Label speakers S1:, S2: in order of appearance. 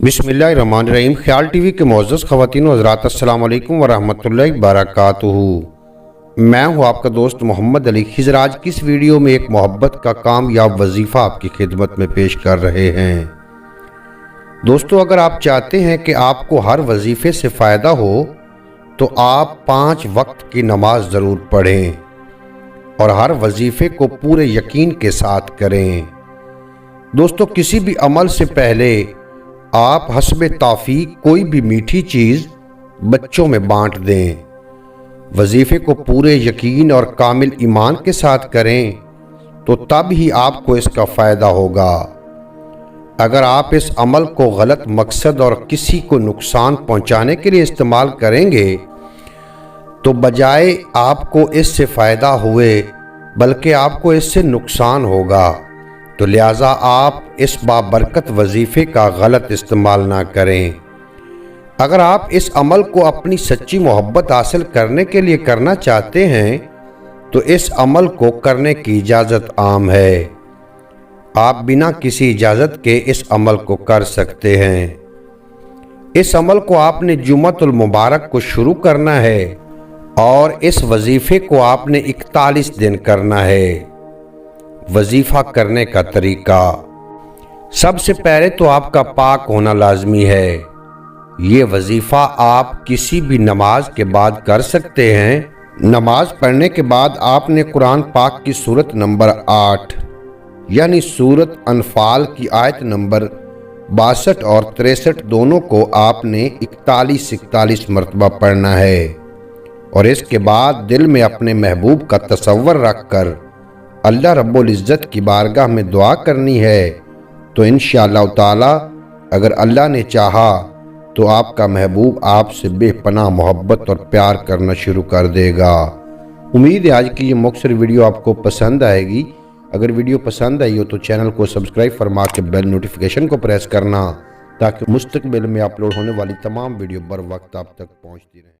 S1: बिस्मिल्लाहिर्रहमानिर्रहीम। ख्याल टीवी के मुअज़्ज़ज़ ख़वातीन व हज़रात, अस्सलाम वालेकुम व रहमतुल्लाहि व बरकातुहू। मैं हूँ आपका दोस्त मोहम्मद अली खिज़र। आज की इस वीडियो में एक मोहब्बत का कामयाब वजीफ़ा आपकी खिदमत में पेश कर रहे हैं। दोस्तों, अगर आप चाहते हैं कि आपको हर वजीफ़े से फ़ायदा हो तो आप 5 वक्त की नमाज ज़रूर पढ़ें और हर वजीफ़े को पूरे यकीन के साथ करें। दोस्तों, किसी भी अमल से पहले आप हस्बे तौफीक कोई भी मीठी चीज़ बच्चों में बांट दें। वजीफ़े को पूरे यकीन और कामिल ईमान के साथ करें तो तब ही आपको इसका फ़ायदा होगा। अगर आप इस अमल को गलत मकसद और किसी को नुकसान पहुंचाने के लिए इस्तेमाल करेंगे तो बजाय आपको इससे फ़ायदा हुए बल्कि आपको इससे नुकसान होगा। तो लिहाजा आप इस बाबरकत वजीफ़े का गलत इस्तेमाल ना करें। अगर आप इस अमल को अपनी सच्ची मोहब्बत हासिल करने के लिए करना चाहते हैं तो इस अमल को करने की इजाज़त आम है। आप बिना किसी इजाज़त के इस अमल को कर सकते हैं। इस अमल को आपने जुम्मतुल मुबारक को शुरू करना है और इस वजीफ़े को आपने 41 दिन करना है। वजीफ़ा करने का तरीका: सबसे पहले तो आपका पाक होना लाजमी है। ये वजीफ़ा आप किसी भी नमाज के बाद कर सकते हैं। नमाज पढ़ने के बाद आपने कुरान पाक की सूरत नंबर 8 यानी सूरत अनफाल की आयत नंबर 62 और 63 दोनों को आपने 41 मरतबा पढ़ना है और इसके बाद दिल में अपने महबूब का तसव्वुर रख कर अल्लाह रब्बुल इज़्ज़त की बारगाह में दुआ करनी है। तो इंशाअल्लाह ताला अगर अल्लाह ने चाहा तो आपका महबूब आपसे बेपनाह मोहब्बत और प्यार करना शुरू कर देगा। उम्मीद है आज की ये मुख्तसर वीडियो आपको पसंद आएगी। अगर वीडियो पसंद आई हो तो चैनल को सब्सक्राइब फरमा के बेल नोटिफिकेशन को प्रेस करना ताकि मुस्तकबिल में अपलोड होने वाली तमाम वीडियो बर वक्त आप तक पहुँचती रहे।